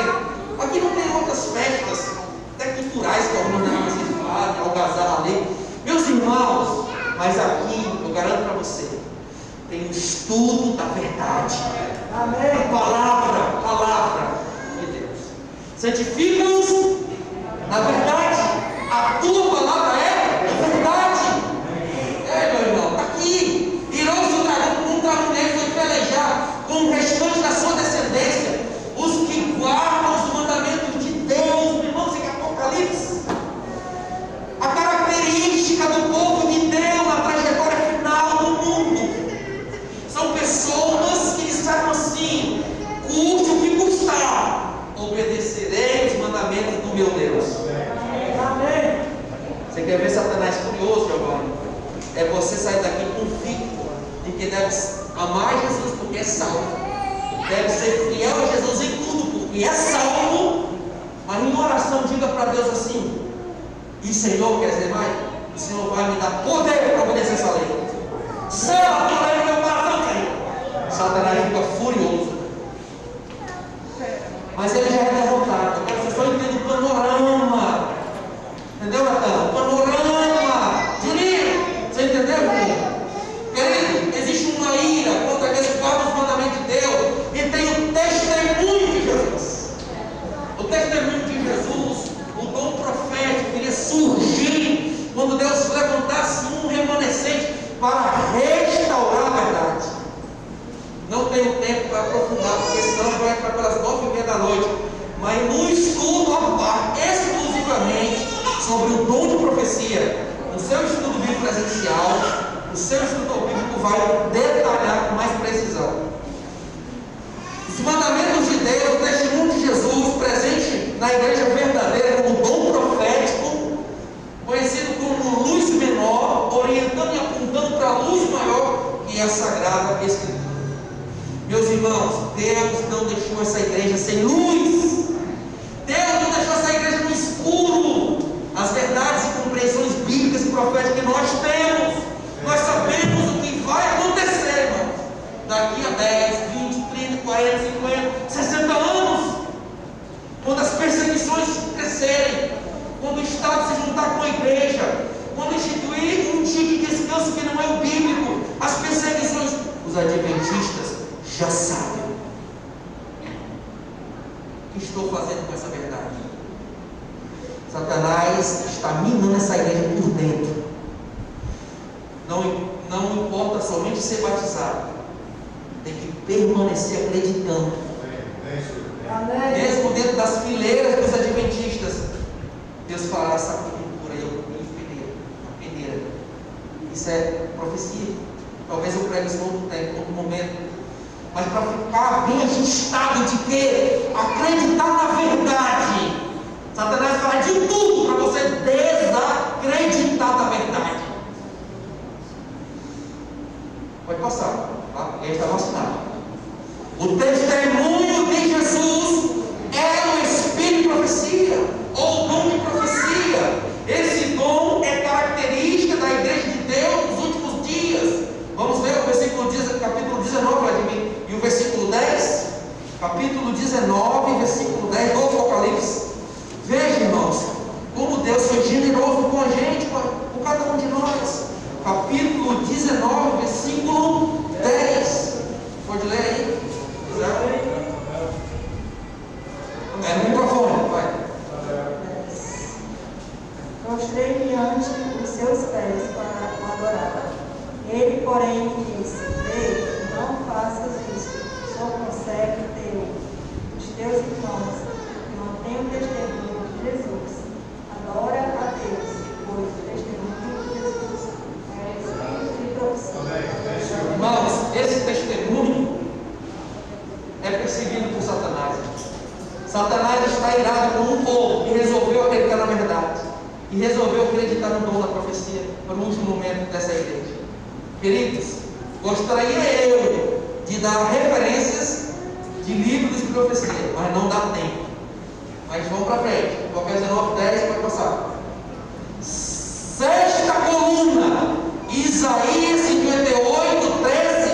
Aqui não tem outras festas, até culturais, que algumas denominações fazem, algazarra ali. Meus irmãos, mas aqui, eu garanto para você, tem um estudo da verdade. Amém. Palavra de Deus. Santifica-os na verdade. A tua palavra é a verdade. Meu irmão, está aqui. Irão-se um dragão negro foi pelejar com o restante da sua descendência, os que guardam os mandamentos de Deus. Irmãos, em Apocalipse, a característica do povo de Deus na trajetória final do mundo são pessoas que disseram assim: custe o que custar, obedecerei os mandamentos do meu Deus. Amém. Você quer ver Satanás furioso, Giovanni? É você sair daqui convicto de que deve amar Jesus porque é salvo, deve ser fiel a Jesus em tudo porque é salvo, mas em oração diga para Deus assim: e Senhor, quer dizer mais? O Senhor vai me dar poder para obedecer essa lei. Sela a tua lei no meu coração, Senhor. Satanás fica furioso. Mas ele já é derrotado. Agora vocês estão entendendo o panorama. Entendeu, Natan? Panorama. Juninho, você entendeu, Juninho? Querido, existe uma ira contra aqueles que guardam os mandamentos de Deus e tem o testemunho de Jesus. O testemunho de Jesus, o dom profético, iria surgir quando Deus levantasse um remanescente para restaurar a verdade. Não tenho tempo para aprofundar, porque senão vai entrar pelas 9h30 da noite. Mas no estudo à parte, exclusivamente sobre o dom de profecia, no seu estudo bíblico presencial, o seu estudo bíblico vai detalhar com mais precisão. Os mandamentos de Deus, o testemunho de Jesus presente na igreja verdadeira como dom profético, conhecido como luz menor, orientando e apontando para a luz maior, que é a Sagrada Escritura. Meus irmãos, Deus não deixou essa igreja sem luz. Deus não deixou essa igreja no escuro. As verdades e compreensões bíblicas e proféticas que nós temos, nós sabemos o que vai acontecer, irmãos, daqui a 10, 20, 30, 40, 50, 60 anos, quando as perseguições crescerem, quando o Estado se juntar com a igreja, quando instituir um dia de descanso que não é o bíblico, as perseguições, os adventistas já sabem o que estou fazendo com essa verdade. Satanás está minando essa igreja por dentro. Não importa somente ser batizado, tem que permanecer acreditando. Mesmo dentro das fileiras dos adventistas, Deus fará essa cultura a peneira. Isso é profecia. Talvez eu pregue isso em outro tempo, em outro momento. Mas para ficar bem ajustado de quê? Acreditar na verdade. Satanás fala de tudo para você desacreditar da verdade. Pode passar, tá? Porque está vacinado. O testemunho de Jesus é o Espírito de profecia, ou o dom de profecia. Esse dom é característica da igreja de Deus nos últimos dias. Vamos ver o versículo 10, capítulo 19, Vladimir, e o versículo 10. esse testemunho é perseguido por Satanás. Satanás está irado com um povo que resolveu acreditar na verdade, e resolveu acreditar no dom da profecia para o último momento dessa igreja. Queridos, gostaria eu de dar referências de livros de profecia, mas não dá tempo. Mas vamos para frente. Qualquer 19:10 pode passar. Sexta coluna, Isaías 58:13.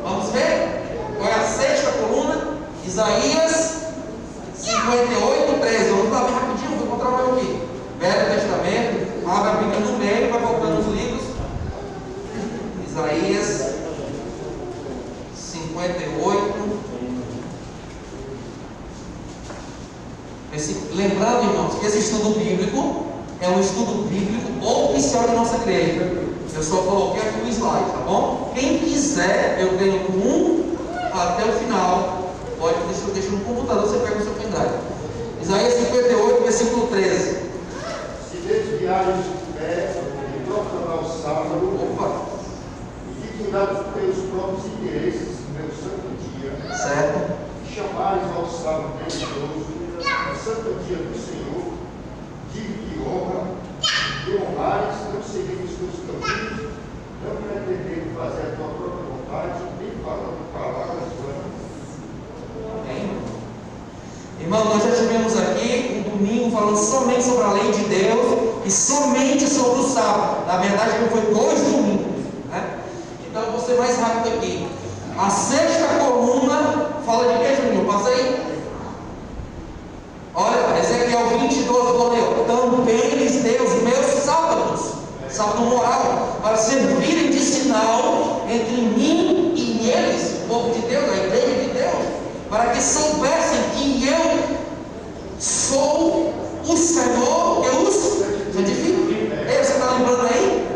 Vamos ver? Qual é a sexta coluna? Isaías 58:13. Vamos lá bem rapidinho, vou encontrar o meu aqui. Velho Testamento, abre a Bíblia no meio, vai voltando os livros. Isaías 58. Lembrando, irmãos, que esse estudo bíblico é um estudo bíblico oficial da nossa igreja. Eu só coloquei aqui o slide, tá bom? Quem quiser, eu tenho um até o final. Pode deixar no computador, você pega o seu pendrive. Isaías 58, versículo 13. Se desviares do pé e profanar o sábado, e de cuidar dos teus próprios interesses no meu santo dia, Certo? e chamares ao sábado religioso, o santo dia do Senhor, digno de honra, e honrares, não seguindo os teus caminhos, não pretendendo fazer a tua própria vontade, nem falando palavras vanas. Amém? Irmão, nós já tivemos aqui um domingo falando somente sobre a lei de Deus e somente sobre o sábado. Na verdade, não foi 2 domingos, né? Então eu vou ser mais rápido aqui. A sexta coluna fala de que, Juninho? Passa aí. Olha, Ezequiel 20:12 falou: também lhes dei os meus sábados, sábado moral, para servirem de sinal entre mim e eles, o povo de Deus, a igreja de Deus, para que soubessem que eu sou o Senhor que os santifico. Ei, você está lembrando aí?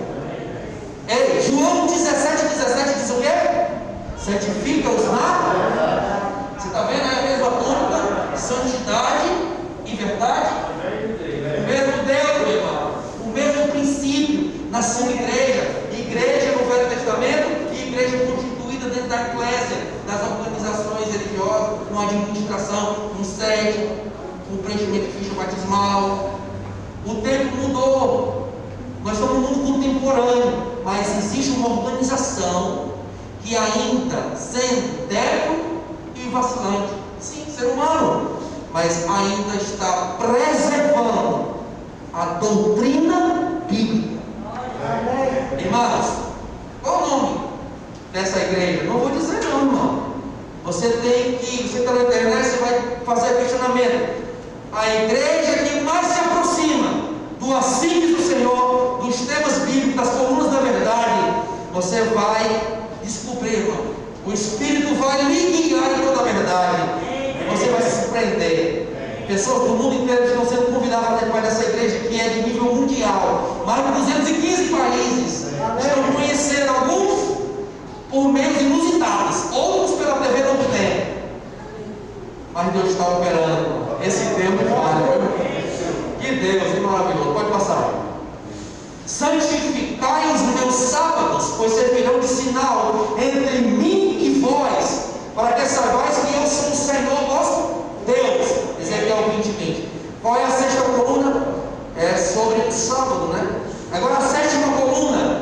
Ei, João 17:17 diz o quê? Santifica-os na. Você está vendo aí a mesma ponta? Santidade e verdade. O mesmo Deus, meu irmão. O mesmo princípio na sua igreja. Igreja no Velho Testamento e igreja constituída dentro da eclésia, das organizações religiosas, com administração, com sede, com preenchimento de ficha batismal. O tempo mudou. Nós estamos no mundo contemporâneo, mas existe uma organização que ainda, sendo débil e vacilante, sim, ser humano, mas ainda está preservando a doutrina bíblica. Irmãos, qual o nome dessa igreja? Não vou dizer não, irmão. Você está na internet, você vai fazer questionamento. A igreja que mais se aproxima do assímio do Senhor, dos temas bíblicos, das colunas da verdade, você vai descobrir, irmão. O Espírito vai lhe guiar em toda a verdade. Você vai se surpreender. Pessoas do mundo inteiro estão sendo convidadas a fazer parte dessa igreja que é de nível mundial. Mais de 215 países estão conhecendo alguns por meios inusitados, outros pela TV não tem. Mas Deus está operando. Esse tempo é que Deus, que maravilhoso. Pode passar. Santificai os meus sábados, pois servirão de sinal entre mim e vós, para que saibais que eu sou o Senhor vosso Deus. Ezequiel 20:20. Qual é a sexta coluna? É sobre o sábado, né? Agora a sétima coluna,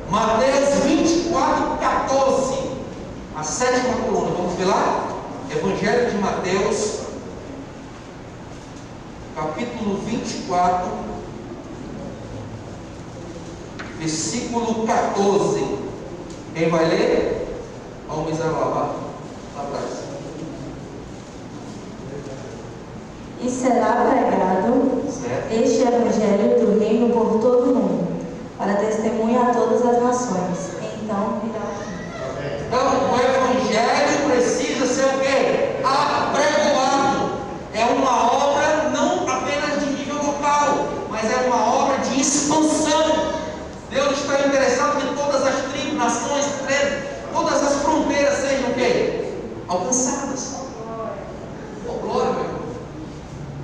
Mateus 24:14. A sétima coluna, vamos ver lá? Evangelho de Mateus, capítulo 24, versículo 14. Quem vai ler? Vamos lá atrás. E será pregado este evangelho do reino por todo o mundo, para testemunha a todas as nações. Então virá o fim. Então, o evangelho precisa ser o quê? Apregoado. É uma obra não apenas de nível local, mas é uma obra de expansão. Deus está interessado que todas as tribos, nações, todas as fronteiras sejam o quê? Alcançadas. Oh, glória, meu irmão.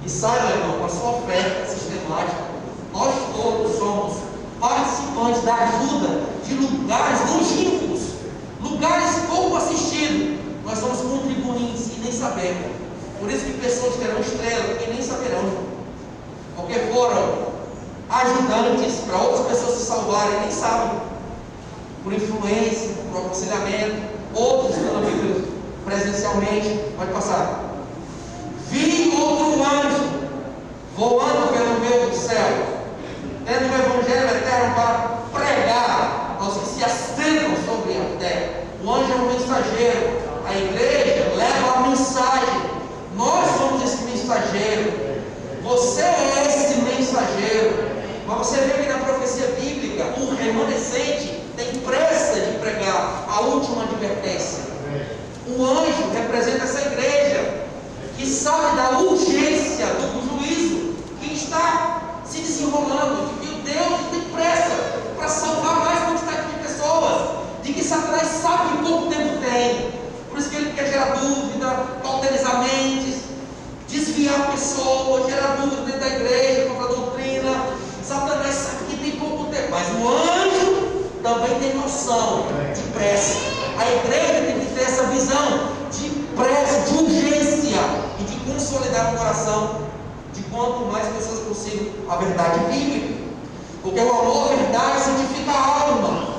E saiba, irmão, com a sua oferta sistemática, nós todos somos participantes da ajuda de lugares longínquos, lugares Nós somos contribuintes e nem sabemos. Por isso que pessoas terão estrela e nem saberão. Porque foram ajudantes para outras pessoas se salvarem e nem sabem. Por influência, por aconselhamento, outros pela Bíblia presencialmente. Pode passar. Vi outro anjo voando pelo meio do céu, tendo o Evangelho eterno para pregar aos que se assentam sobre a terra. O anjo é um mensageiro, a igreja leva a mensagem, nós somos esse mensageiro, você é esse mensageiro. Mas você vê que na profecia bíblica, o remanescente tem pressa de pregar a última advertência. O anjo representa essa igreja que sabe da urgência do juízo que está se desenrolando, de que Deus tem pressa para salvar mais quantidade de pessoas, de que Satanás sabe que pouco tempo tem, por isso que ele quer gerar dúvida, cauterizar mentes, desviar pessoas, gerar dúvida dentro da igreja, contra a doutrina. Satanás sabe que tem pouco tempo, mas o anjo também tem noção de pressa. A igreja tem que ter essa visão de pressa, de urgência e de consolidar no coração de quanto mais pessoas possível a verdade bíblica, porque o amor à verdade santifica a alma.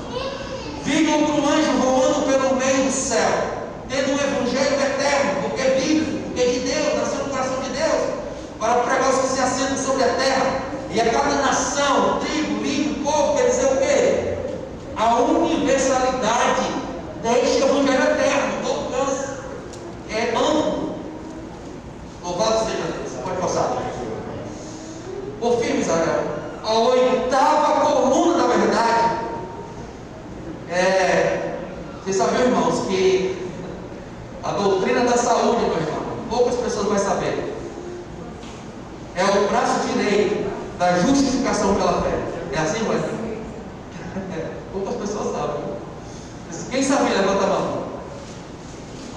Vi outro anjo voando pelo meio do céu, tendo um evangelho eterno, porque é bíblico, porque é de Deus, nasceu no coração de Deus, para pregar os que se assentam sobre a terra, e a cada nação, tribo, língua, povo, quer dizer o quê? A universalidade deste evangelho eterno, todo alcance, é amplo. Louvado seja Deus. Pode passar. Por fim, Israel, a oitava coluna da verdade. Vocês sabiam, irmãos, que a doutrina da saúde, meu irmão, poucas pessoas vão saber, é o braço direito da justificação pela fé. É assim, mãe? Poucas pessoas sabem. Quem sabia, levanta a mão.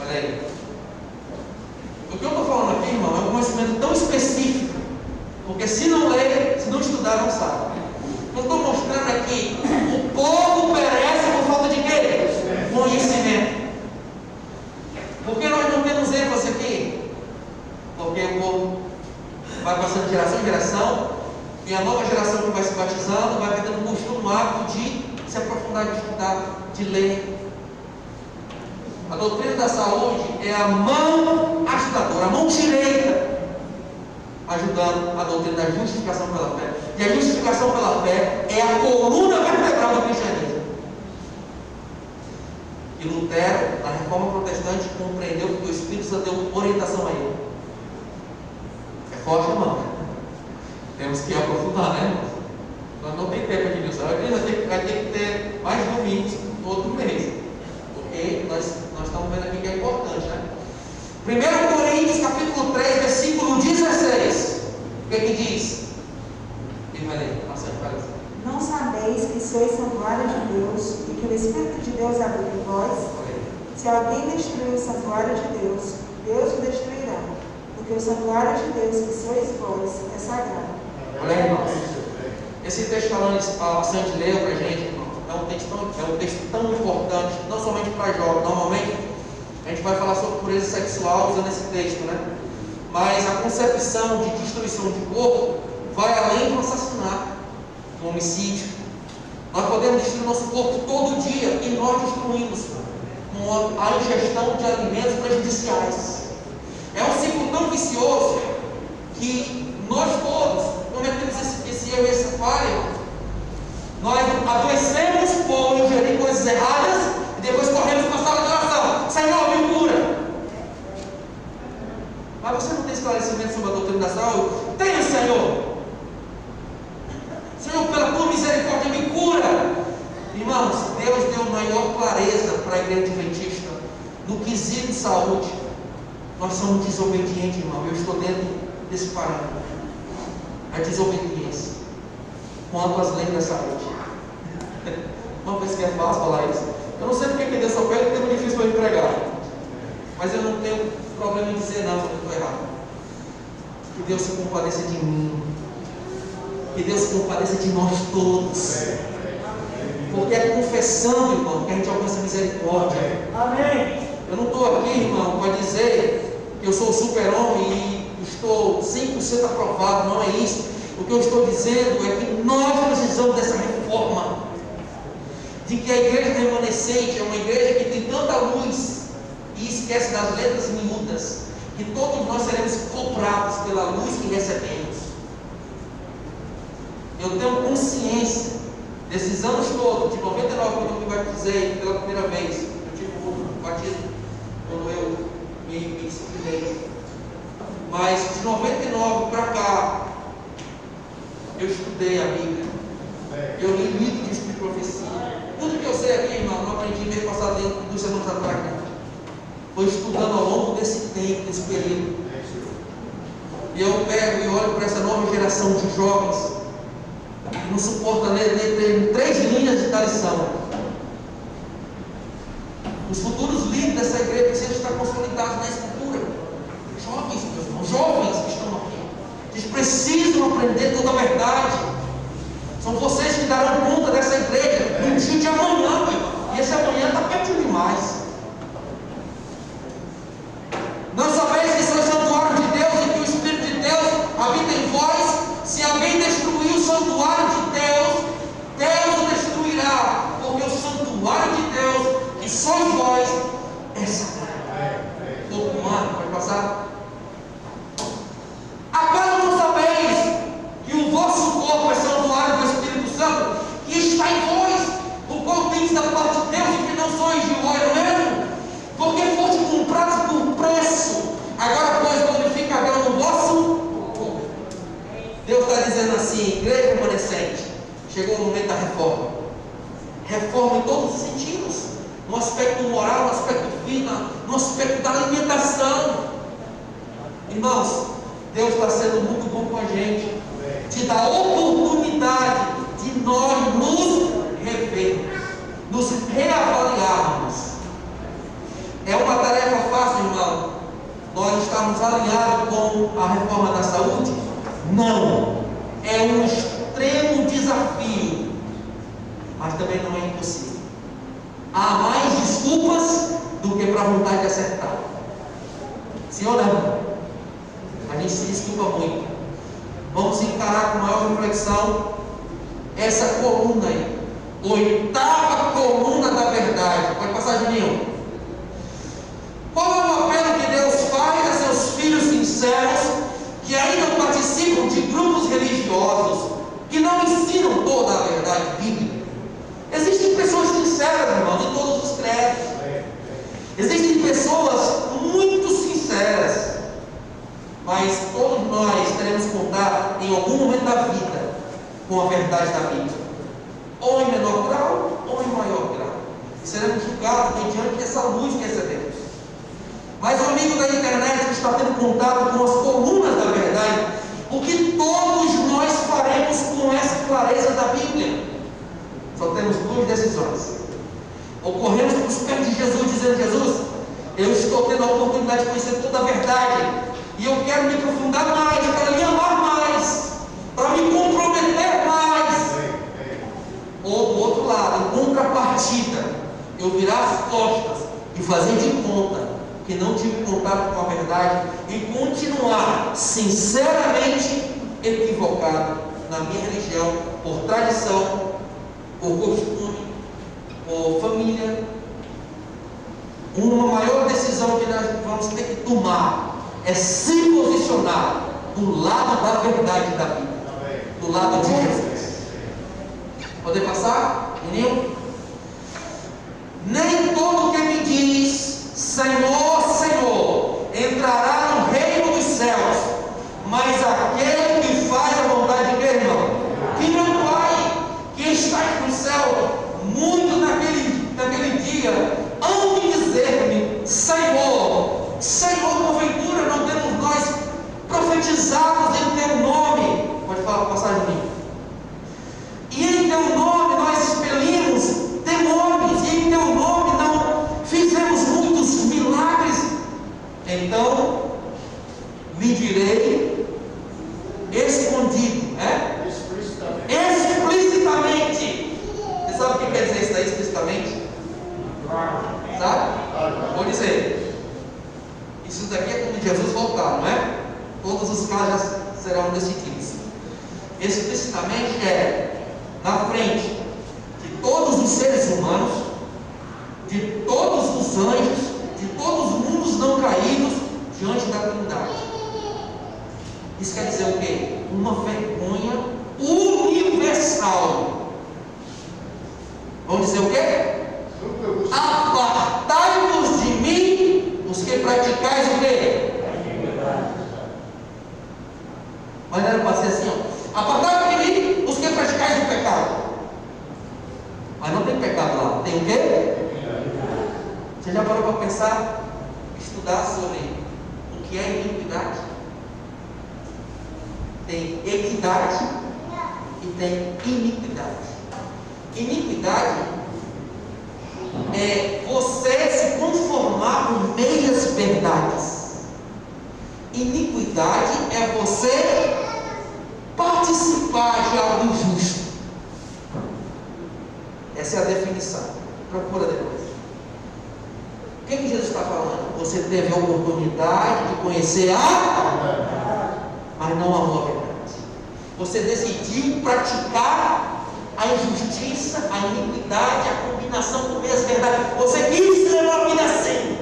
Olha aí. O que eu estou falando aqui, irmão, é um conhecimento tão específico, porque se não ler, se não estudar, não sabe. Eu estou mostrando aqui, o povo perece por falta de quê? Conhecimento. Por que nós não temos ênfase aqui? Porque o povo vai passando de geração em geração, e a nova geração que vai se batizando vai tendo um costume, um hábito de se aprofundar, de estudar, de ler. A doutrina da saúde é a mão ajudadora, a mão direita, ajudando a doutrina da justificação pela fé. E a justificação pela fé é a coluna vertebral do cristianismo. E Lutero, na Reforma Protestante, compreendeu que o Espírito Santo deu orientação a ele. É forte, irmão. Temos que aprofundar, né, irmão? Nós não tem tempo aqui nisso. Vai ter que ter mais domingos todo mês. Porque nós estamos vendo aqui que é importante, né? 1 Coríntios capítulo 3, versículo 16. O que diz? Quem vai ler? Não sabeis que sois santuário de Deus e que o Espírito de Deus habita em vós? Se alguém destruir o santuário de Deus, Deus o destruirá, porque o santuário de Deus que sois vós é sagrado. Olha aí, irmãos. Esse texto falando a Sandy leu para a gente, irmão, é um texto tão importante, não somente para jovens. Normalmente a gente vai falar sobre pureza sexual usando esse texto, né? Mas a concepção de destruição de corpo vai além do assassinato, do homicídio. Nós podemos destruir nosso corpo todo dia e nós destruímos com a ingestão de alimentos prejudiciais. É um ciclo tão vicioso que nós todos cometemos esse erro e essa falha. Nós adoecemos por ingerir coisas erradas e depois corremos para a sala de oração. Senhor, me cura. Mas você não tem esclarecimento sobre a doutrina da saúde? Tenha, Senhor. Senhor, pela tua misericórdia, me cura. Irmãos, Deus deu maior clareza para a igreja adventista no quesito de saúde. Nós somos desobedientes, irmão. Eu estou dentro desse parâmetro. A desobediência quanto às leis da saúde. Uma vez que é fácil falar isso. Eu não sei porque que Deus só pede, porque é muito difícil para eu pregar. Mas eu não tenho problema em dizer não quando eu estou errado. Que Deus se compadeça de mim. Que Deus se compadeça de nós todos. Porque é confessando, irmão, que a gente alcança misericórdia. Amém. Eu não estou aqui, irmão, para dizer que eu sou super-homem e estou 100% aprovado, não é isso. O que eu estou dizendo é que nós precisamos dessa reforma, de que a igreja remanescente é uma igreja que tem tanta luz e esquece das letras miúdas, que todos nós seremos cobrados pela luz que recebemos. Eu tenho consciência desses anos todos, de 99, quando eu me batizei pela primeira vez. Eu tive um batismo quando eu me disciplinei. Mas de 99 para cá, eu estudei a Bíblia. Eu li livro de Espírito e Profecia. Tudo que eu sei aqui, irmão, não aprendi mês passado, dentro de 2 semanas atrás. Foi estudando ao longo desse tempo, desse período. E eu pego e olho para essa nova geração de jovens que não suporta ler 3 linhas da lição. Os futuros líderes dessa igreja precisam estar consolidados na escritura. Jovens, meus irmãos, jovens que estão aqui, eles precisam aprender toda a verdade. São vocês que darão conta dessa igreja no dia de amanhã, meu irmão. E esse amanhã está perto demais. Não sabeis que sois santuário de Deus e que o Espírito de Deus habita em vós? Se alguém destruir o santuário de Deus, Deus o destruirá, porque o santuário de Deus, que sois vós, é sagrado. Pouco humano, pode passar? Acaso não sabeis que o vosso corpo é santuário do Espírito Santo, que está em vós, o qual tendes da parte de Deus e que não sois de vós mesmo? Porque foste comprados por preço. Agora, pois, glorifica Deus no vosso corpo. Deus está dizendo assim, igreja remanescente, chegou o momento da reforma. Reforma em todos os sentidos. No aspecto moral, no aspecto físico, no aspecto da alimentação. Irmãos, Deus está sendo muito bom com a gente. Te dá a oportunidade de nós nos revermos, nos reavaliarmos. É uma tarefa fácil, irmão, nós estamos alinhados com a reforma da saúde? Não. É um extremo desafio, mas também não é impossível. Há mais desculpas do que para a vontade de acertar. Sim ou não? A gente se desculpa muito. Vamos encarar com maior reflexão essa coluna aí. 8ª coluna da verdade. Pode passar, Juninho. Qual é o apelo que Deus faz a seus filhos sinceros que ainda participam de grupos religiosos que não ensinam toda a verdade bíblica? Existem pessoas sinceras, irmãos, em todos os credos. Existem pessoas muito sinceras, mas todos nós teremos que contar em algum momento da vida com a verdade da Bíblia, ou em menor grau ou em maior grau, e seremos julgados mediante essa luz que recebemos. Mas o amigo da internet está tendo contato com as colunas da verdade, o que todos nós faremos com essa clareza da Bíblia? Só temos 2 decisões. Ou corremos para os pés de Jesus, dizendo: Jesus, eu estou tendo a oportunidade de conhecer toda a verdade, e eu quero me aprofundar mais, eu quero lhe amar mais, para me comprometer mais. Ou do outro lado, em contrapartida, eu virar as costas e fazer de conta que não tive contato com a verdade e continuar sinceramente equivocado na minha religião, por tradição, por costume, por família. Uma maior decisão que nós vamos ter que tomar é se posicionar do lado da verdade da Bíblia, do lado de Jesus. Poder passar, menino? Nem todo que me diz Senhor, Senhor, entrará no reino dos céus, mas aquele que faz a vontade de Deus, irmão, que meu Pai, que está no céu, muitos naquele dia hão de dizer-me: Senhor, Senhor, porventura não temos nós profetizados em teu nome? Pode falar, passagem minha. E em teu nome nós expelimos demônios, e em teu nome não vou dizer. Isso daqui é quando Jesus voltar, não é? Todos os casos já serão decididos. Explicitamente na frente de todos os seres humanos, de todos os anjos, de todos os mundos não caídos, diante da Trindade. Isso quer dizer o quê? Uma vergonha universal. Vamos dizer o quê? Apartai-vos de mim, os que praticais o quê? Mas não era para ser assim, ó. Apartai-vos de mim, os que praticais o pecado. Mas não tem pecado lá, tem o quê? Você já parou para pensar, estudar sobre o que é iniquidade? Tem equidade e tem iniquidade. Iniquidade é você se conformar com meias verdades. Iniquidade é você participar de algo injusto. Essa é a definição. Procura depois. O que Jesus está falando? Você teve a oportunidade de conhecer mas não amou a verdade. Você decidiu praticar a injustiça, a iniquidade, a combinação com meias verdades. Você quis ser uma vida assim,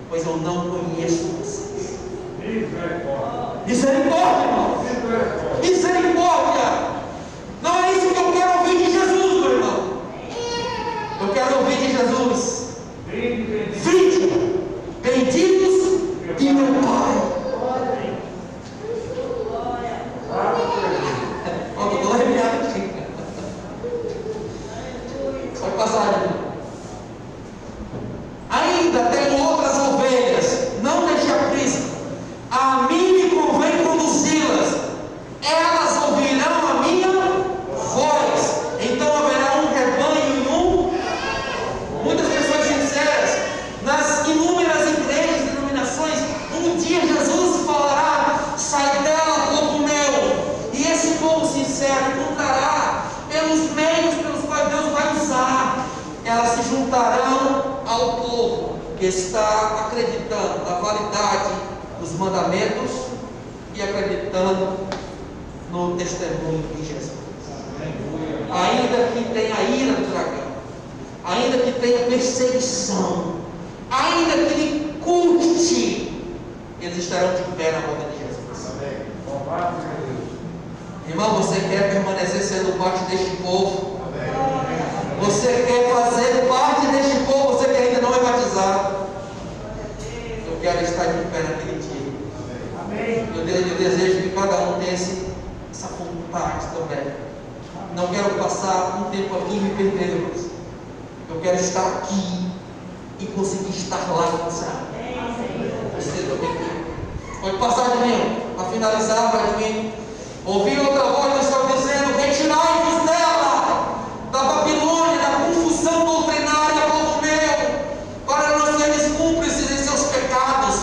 pois eu não conheço vocês. Misericórdia, irmão. Misericórdia. Não é isso que eu quero ouvir de Jesus, meu irmão. Eu quero ouvir de Jesus: vinde, benditos de meu Pai. Ó, estou arrepiado aqui. Pode passar ali. Ainda tem outras ovelhas, não deixe a prisma. A mim me convém conduzi-las. Elas ouvirão a minha voz. Então haverá um rebanho e muitas pessoas sinceras. Nas inúmeras igrejas e denominações, um dia Jesus falará: sai dela, povo meu. E esse povo sincero encontrará pelos meios pelos quais Deus vai usar. Elas se juntarão ao povo que está acreditando na validade dos mandamentos e acreditando no testemunho de Jesus. Ainda que tenha a ira do dragão, ainda que tenha perseguição, ainda que lhe custe, eles estarão de pé na roda de Jesus. Irmão, você quer permanecer sendo parte deste povo? Você quer fazer parte deste povo? Você que ainda não é batizado? Eu quero estar de pé naquele dia. Eu desejo que cada um tenha essa vontade também. Não quero passar um tempo aqui e me perder. Eu quero estar aqui e conseguir estar lá com você. Pode passar de mim, para finalizar, para mim. Ouvi outra voz do céu dizendo: retirai-vos dela, da Babilônia, da confusão doutrinária, povo meu, para não seres cúmplices em seus pecados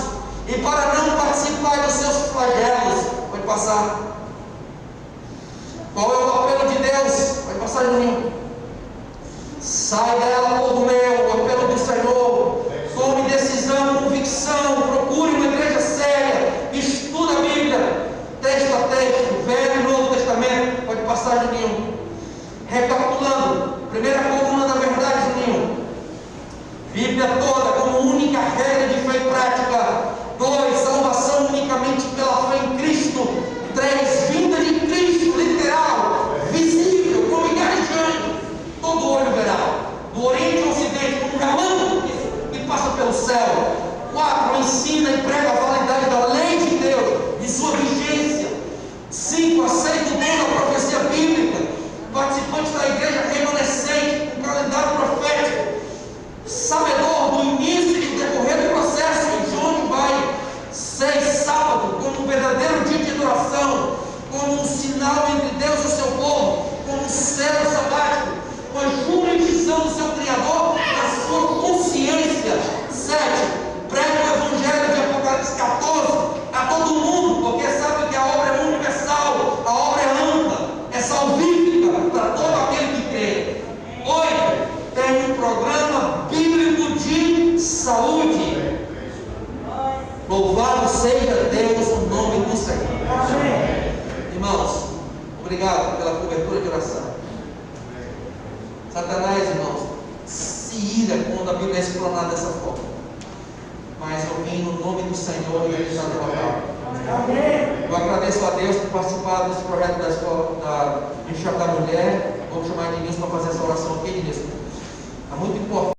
e para não participar dos seus flagelos. Pode passar. Qual é o apelo de Deus? Pode passar de mim. Sai dela, povo meu, o apelo do Senhor. Tome decisão, convicção, procure uma igreja séria, estuda a Bíblia, texto a texto, Velho e Novo Testamento. Pode passar de mim. Recapitulando, primeira coluna da verdade, Juninho. Bíblia toda como única regra de fé e prática. 2. Salvação unicamente pela fé em Cristo. 3. Louvado seja Deus no nome do Senhor. Irmãos, obrigado pela cobertura de oração. Satanás, irmãos, se ira quando a Bíblia é explanada dessa forma. Mas eu vim no nome do Senhor e ele está derrotado. Eu agradeço a Deus por participar desse projeto da Enxergar da Mulher. Vou chamar Ednilson para fazer essa oração aqui, Ednilson. É muito importante.